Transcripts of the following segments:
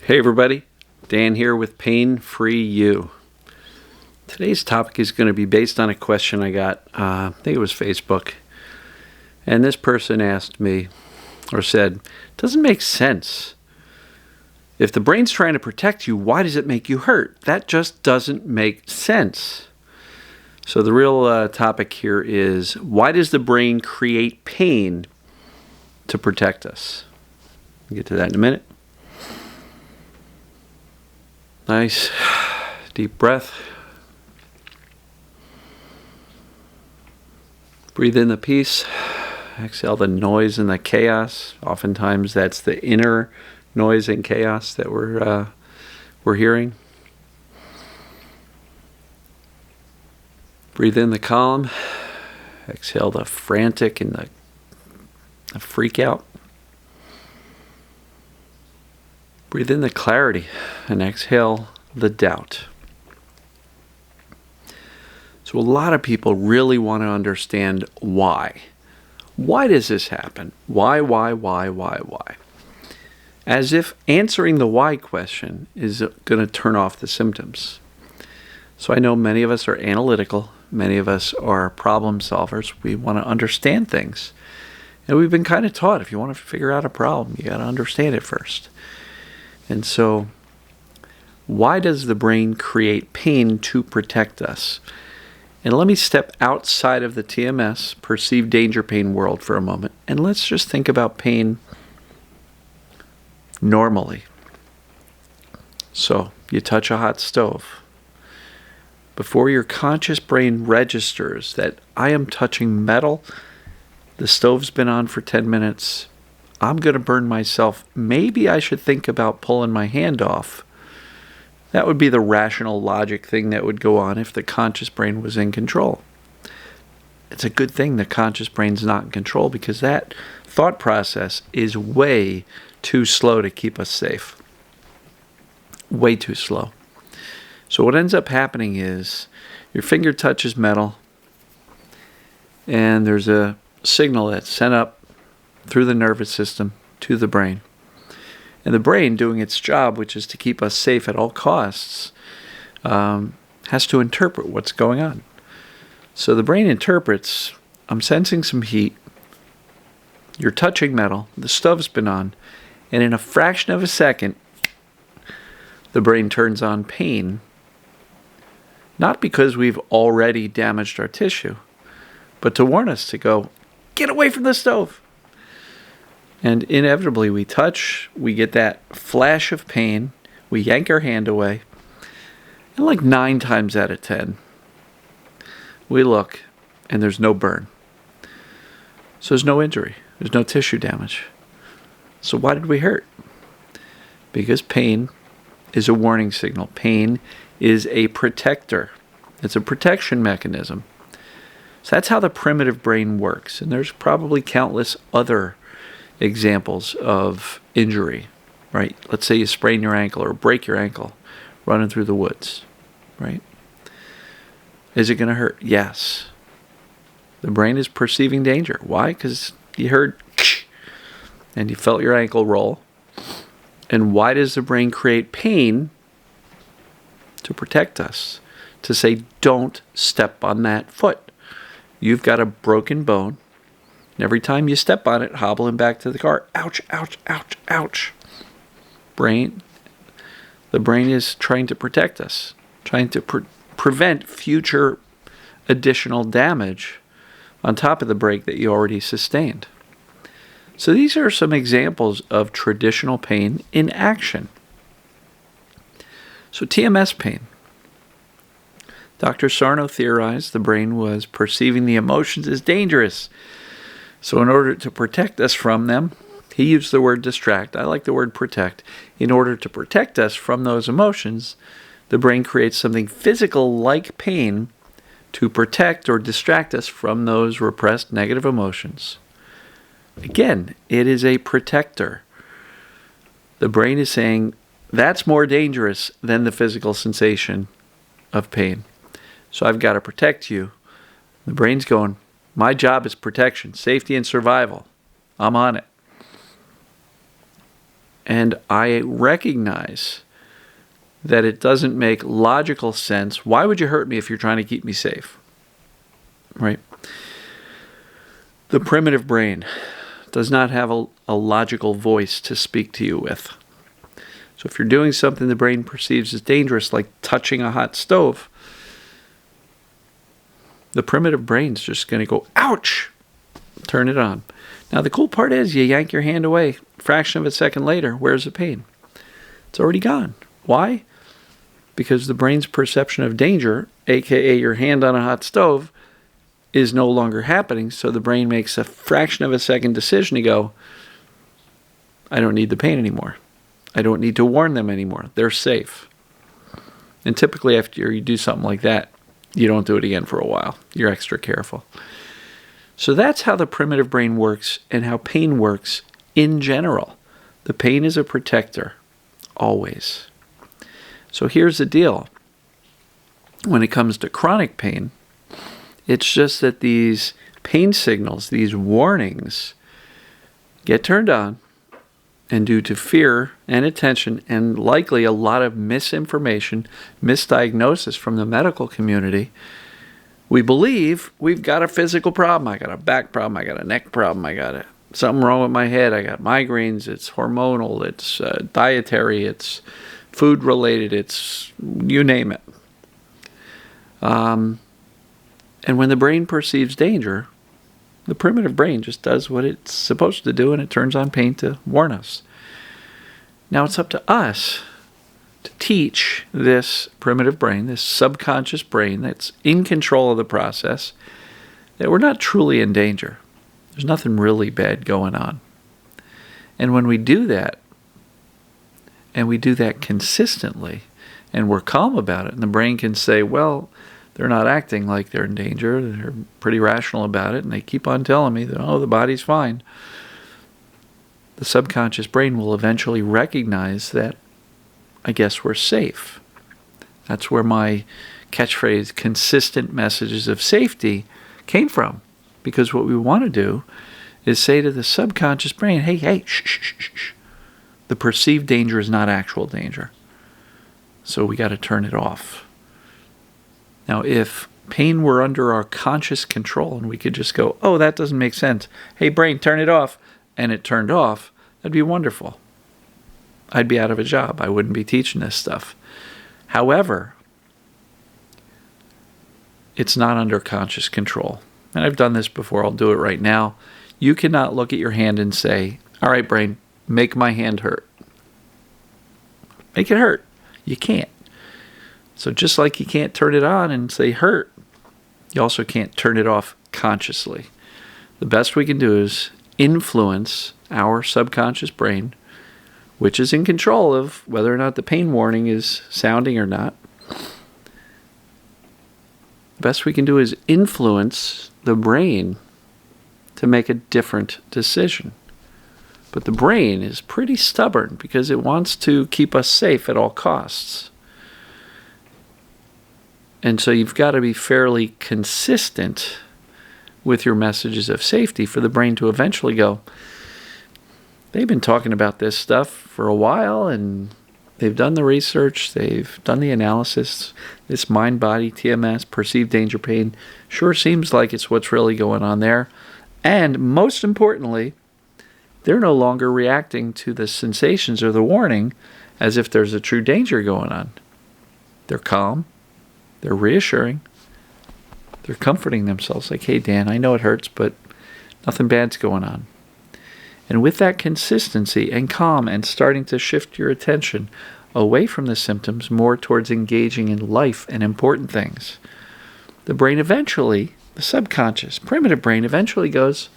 Hey everybody, Dan here with Pain Free You. Today's topic is going to be based on a question I got, I think it was Facebook. And this person asked me, or said, it doesn't make sense. If the brain's trying to protect you, why does it make you hurt? That just doesn't make sense. So the real topic here is, why does the brain create pain to protect us? We'll get to that in a minute. Nice deep breath. Breathe in the peace. Exhale the noise and the chaos. Oftentimes that's the inner noise and chaos that we're hearing. Breathe in the calm. Exhale the frantic and the freak out. Breathe in the clarity and exhale the doubt. So a lot of people really want to understand why. Why does this happen? Why? As if answering the why question is going to turn off the symptoms. So I know many of us are analytical. Many of us are problem solvers. We want to understand things. And we've been kind of taught, if you want to figure out a problem, you got to understand it first. And so, why does the brain create pain to protect us? And let me step outside of the TMS, perceived danger pain world for a moment, and let's just think about pain normally. So, you touch a hot stove. Before your conscious brain registers that I am touching metal, the stove's been on for 10 minutes, I'm going to burn myself. Maybe I should think about pulling my hand off. That would be the rational logic thing that would go on if the conscious brain was in control. It's a good thing the conscious brain's not in control, because that thought process is way too slow to keep us safe. Way too slow. So what ends up happening is your finger touches metal and there's a signal that's sent up through the nervous system to the brain. And the brain, doing its job, which is to keep us safe at all costs, has to interpret what's going on. So the brain interprets, I'm sensing some heat, you're touching metal, the stove's been on, and in a fraction of a second, the brain turns on pain, not because we've already damaged our tissue, but to warn us to go, get away from the stove. And inevitably we touch, we get that flash of pain, we yank our hand away, and like 9 times out of 10, we look and there's no burn. So there's no injury, there's no tissue damage. So why did we hurt? Because pain is a warning signal. Pain is a protector. It's a protection mechanism. So that's how the primitive brain works. And there's probably countless other examples of injury, right? Let's say you sprain your ankle or break your ankle running through the woods, right? Is it going to hurt? Yes. The brain is perceiving danger. Why? Because you heard and you felt your ankle roll. And why does the brain create pain? To protect us. To say, don't step on that foot. You've got a broken bone. And every time you step on it, hobbling back to the car, ouch, ouch, ouch, ouch. The brain is trying to protect us, trying to prevent future additional damage on top of the break that you already sustained. So these are some examples of traditional pain in action. So TMS pain. Dr. Sarno theorized the brain was perceiving the emotions as dangerous. So in order to protect us from them, he used the word distract. I like the word protect. In order to protect us from those emotions, the brain creates something physical like pain to protect or distract us from those repressed negative emotions. Again, it is a protector. The brain is saying, that's more dangerous than the physical sensation of pain. So I've got to protect you. The brain's going, my job is protection, safety, and survival. I'm on it. and I recognize that it doesn't make logical sense. Why would you hurt me if you're trying to keep me safe? Right? The primitive brain does not have a logical voice to speak to you with. So if you're doing something the brain perceives as dangerous, like touching a hot stove, the primitive brain's just going to go, ouch, turn it on. Now the cool part is you yank your hand away, fraction of a second later, where's the pain? It's already gone. Why? Because the brain's perception of danger, aka your hand on a hot stove, is no longer happening, so the brain makes a fraction of a second decision to go, I don't need the pain anymore. I don't need to warn them anymore. They're safe. And typically after you do something like that, you don't do it again for a while. You're extra careful. So that's how the primitive brain works and how pain works in general. The pain is a protector, always. So here's the deal. When it comes to chronic pain, it's just that these pain signals, these warnings, get turned on, and due to fear and attention and likely a lot of misinformation, misdiagnosis from the medical community, we believe we've got a physical problem. I got a back problem. I got a neck problem. I got something wrong with my head. I got migraines. It's hormonal. It's dietary. It's food related. It's you name it. And when the brain perceives danger, the primitive brain just does what it's supposed to do, and it turns on pain to warn us. Now it's up to us to teach this primitive brain, this subconscious brain that's in control of the process, that we're not truly in danger. There's nothing really bad going on. And when we do that, and we do that consistently, and we're calm about it, and the brain can say, well, they're not acting like they're in danger. They're pretty rational about it, and they keep on telling me that, oh, the body's fine. The subconscious brain will eventually recognize that, I guess we're safe. That's where my catchphrase, consistent messages of safety, came from. Because what we want to do is say to the subconscious brain, hey, shh, shh, shh, shh. The perceived danger is not actual danger. So we got to turn it off. Now, if pain were under our conscious control and we could just go, oh, that doesn't make sense. Hey, brain, turn it off. And it turned off, that'd be wonderful. I'd be out of a job. I wouldn't be teaching this stuff. However, it's not under conscious control. And I've done this before. I'll do it right now. You cannot look at your hand and say, all right, brain, make my hand hurt. Make it hurt. You can't. So just like you can't turn it on and say hurt, you also can't turn it off consciously. The best we can do is influence our subconscious brain, which is in control of whether or not the pain warning is sounding or not. The best we can do is influence the brain to make a different decision. But the brain is pretty stubborn because it wants to keep us safe at all costs. And so you've got to be fairly consistent with your messages of safety for the brain to eventually go, they've been talking about this stuff for a while, and they've done the research, they've done the analysis. This mind-body, TMS, perceived danger pain, sure seems like it's what's really going on there. And most importantly, they're no longer reacting to the sensations or the warning as if there's a true danger going on. They're calm. They're reassuring. They're comforting themselves like, hey, Dan, I know it hurts, but nothing bad's going on. And with that consistency and calm and starting to shift your attention away from the symptoms more towards engaging in life and important things, the brain eventually, the subconscious, primitive brain eventually goes,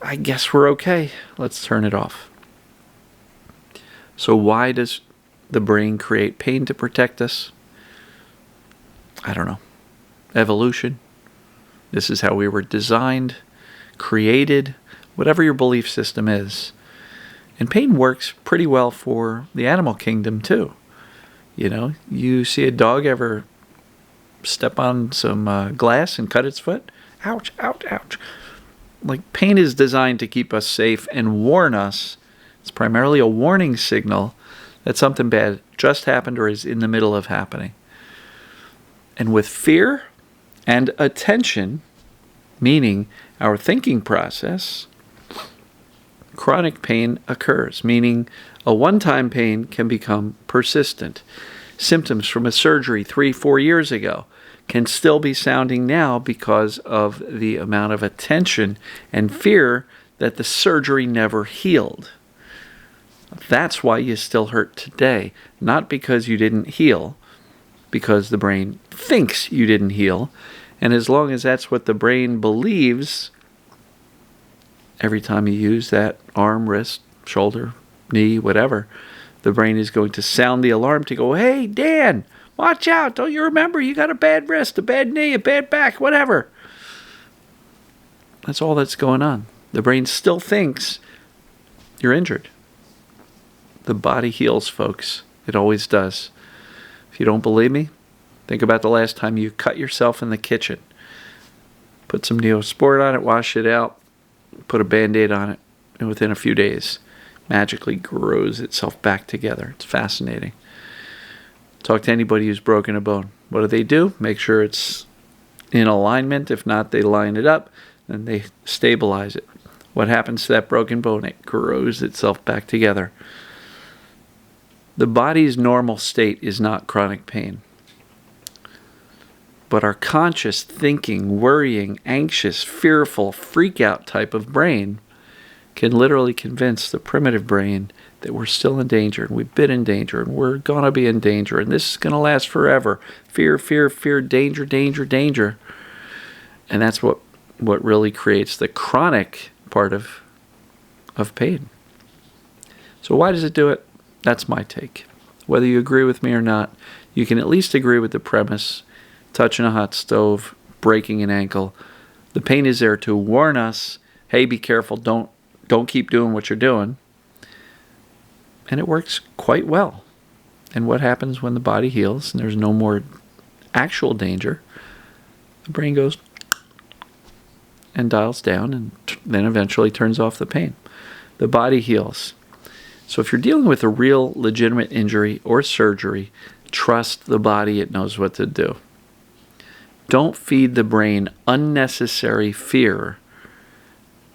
I guess we're okay. Let's turn it off. So why does the brain create pain to protect us? I don't know. Evolution. This is how we were designed, created, whatever your belief system is. And pain works pretty well for the animal kingdom too. You know, you see a dog ever step on some glass and cut its foot? Ouch, ouch, ouch. Like, pain is designed to keep us safe and warn us It's primarily a warning signal that something bad just happened or is in the middle of happening. And with fear and attention, meaning our thinking process, chronic pain occurs, meaning a one-time pain can become persistent. Symptoms from a surgery 3-4 years ago can still be sounding now because of the amount of attention and fear that the surgery never healed. That's why you still hurt today, not because you didn't heal, because the brain thinks you didn't heal. And as long as that's what the brain believes, every time you use that arm, wrist, shoulder, knee, whatever, the brain is going to sound the alarm to go, hey, Dan, watch out. Don't you remember you got a bad wrist, a bad knee, a bad back, whatever. That's all that's going on. The brain still thinks you're injured. The body heals, folks. It always does. If you don't believe me, think about the last time you cut yourself in the kitchen. Put some Neosport on it, wash it out, put a Band-Aid on it, and within a few days, magically grows itself back together. It's fascinating. Talk to anybody who's broken a bone. What do? Make sure it's in alignment. If not, they line it up, then they stabilize it. What happens to that broken bone? It grows itself back together. The body's normal state is not chronic pain. But our conscious thinking, worrying, anxious, fearful, freak-out type of brain can literally convince the primitive brain that we're still in danger, and we've been in danger, and we're going to be in danger, and this is going to last forever. Fear, fear, fear, danger, danger, danger. And that's what really creates the chronic part of pain. So why does it do it? That's my take. Whether you agree with me or not, you can at least agree with the premise. Touching a hot stove, breaking an ankle. The pain is there to warn us, hey, be careful, don't keep doing what you're doing. And it works quite well. And what happens when the body heals and there's no more actual danger? The brain goes and dials down and then eventually turns off the pain. The body heals. So if you're dealing with a real legitimate injury or surgery, trust the body. It knows what to do. Don't feed the brain unnecessary fear,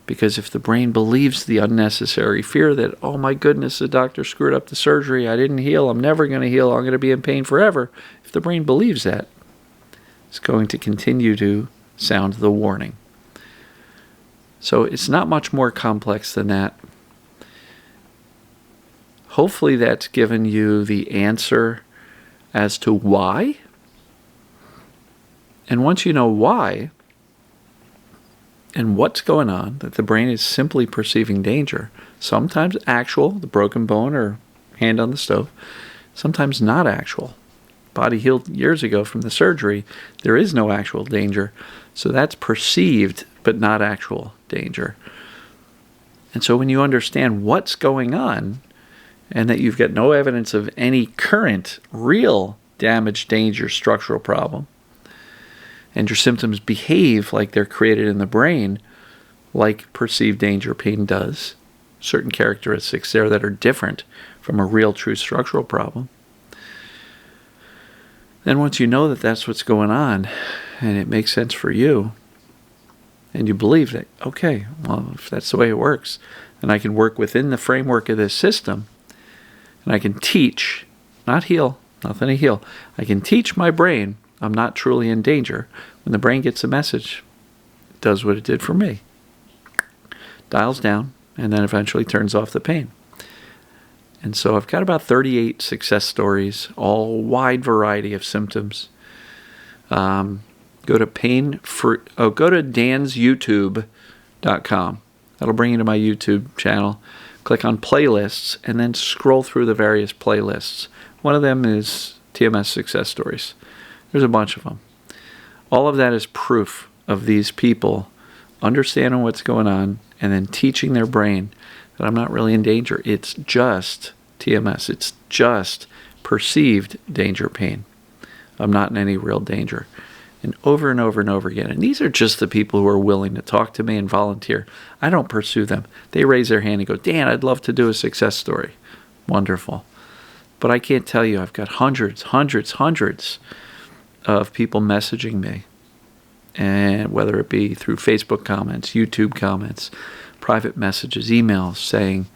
because if the brain believes the unnecessary fear that, oh my goodness, the doctor screwed up the surgery, I didn't heal, I'm never going to heal, I'm going to be in pain forever, if the brain believes that, it's going to continue to sound the warning. So it's not much more complex than that. Hopefully that's given you the answer as to why. And once you know why and what's going on, that the brain is simply perceiving danger, sometimes actual, the broken bone or hand on the stove, sometimes not actual. Body healed years ago from the surgery, there is no actual danger. So that's perceived but not actual danger. And so when you understand what's going on, and that you've got no evidence of any current, real damage, danger, structural problem, and your symptoms behave like they're created in the brain, like perceived danger pain does, certain characteristics there that are different from a real, true structural problem, then once you know that that's what's going on, and it makes sense for you, and you believe that, okay, well, if that's the way it works, then I can work within the framework of this system, and I can teach, not heal, nothing to heal. I can teach my brain I'm not truly in danger. When the brain gets a message, it does what it did for me. Dials down, and then eventually turns off the pain. And so I've got about 38 success stories, all wide variety of symptoms. Go to dansyoutube.com. That'll bring you to my YouTube channel. Click on playlists and then scroll through the various playlists. One of them is TMS success stories. There's a bunch of them. All of that is proof of these people understanding what's going on and then teaching their brain that I'm not really in danger. It's just TMS. It's just perceived danger pain. I'm not in any real danger. and over and over and over again. And these are just the people who are willing to talk to me and volunteer. I don't pursue them. They raise their hand and go, Dan, I'd love to do a success story. Wonderful. But I can't tell you, I've got hundreds of people messaging me. And whether it be through Facebook comments, YouTube comments, private messages, emails saying,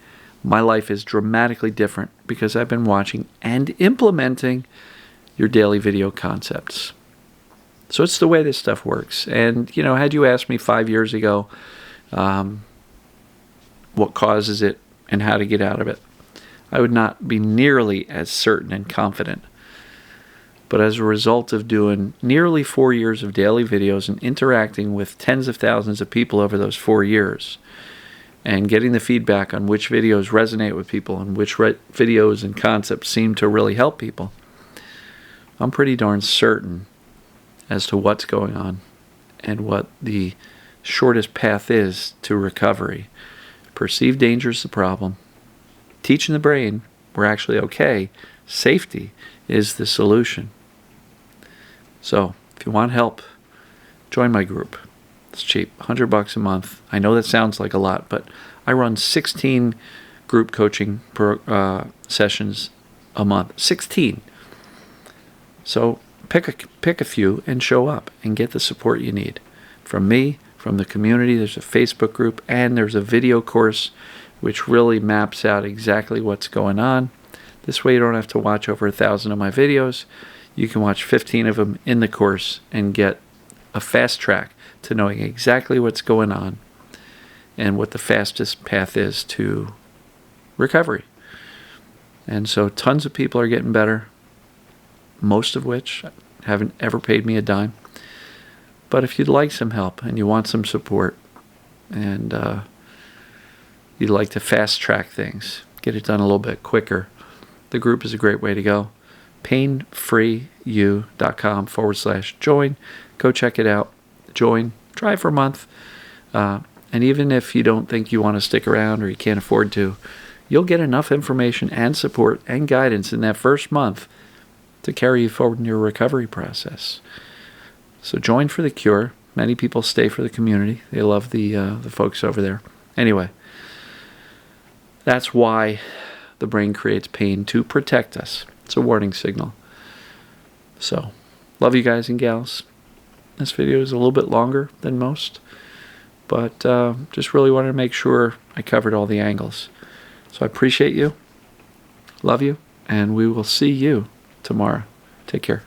my life is dramatically different because I've been watching and implementing your daily video concepts. So it's the way this stuff works. And, had you asked me 5 years ago what causes it and how to get out of it, I would not be nearly as certain and confident. But as a result of doing nearly 4 years of daily videos and interacting with tens of thousands of people over those 4 years, and getting the feedback on which videos resonate with people and which videos and concepts seem to really help people, I'm pretty darn certain as to what's going on and what the shortest path is to recovery. Perceived danger is the problem. Teaching the brain we're actually okay. Safety is the solution. So, if you want help, join my group. It's cheap, $100 a month. I know that sounds like a lot, but I run 16 group coaching sessions a month. 16. So pick a few and show up and get the support you need. From me, from the community, there's a Facebook group, and there's a video course which really maps out exactly what's going on. This way you don't have to watch over 1,000 of my videos. You can watch 15 of them in the course and get a fast track to knowing exactly what's going on and what the fastest path is to recovery. And so tons of people are getting better, most of which haven't ever paid me a dime. But if you'd like some help and you want some support and you'd like to fast track things, get it done a little bit quicker, the group is a great way to go. painfreeyou.com/join. Go check it out. Join. Try for a month. And even if you don't think you want to stick around or you can't afford to, you'll get enough information and support and guidance in that first month to carry you forward in your recovery process. So join for the cure. Many people stay for the community. They love the folks over there. Anyway, that's why the brain creates pain, to protect us. It's a warning signal. So, love you guys and gals. This video is a little bit longer than most, but just really wanted to make sure I covered all the angles. So I appreciate you, love you, and we will see you tomorrow. Take care.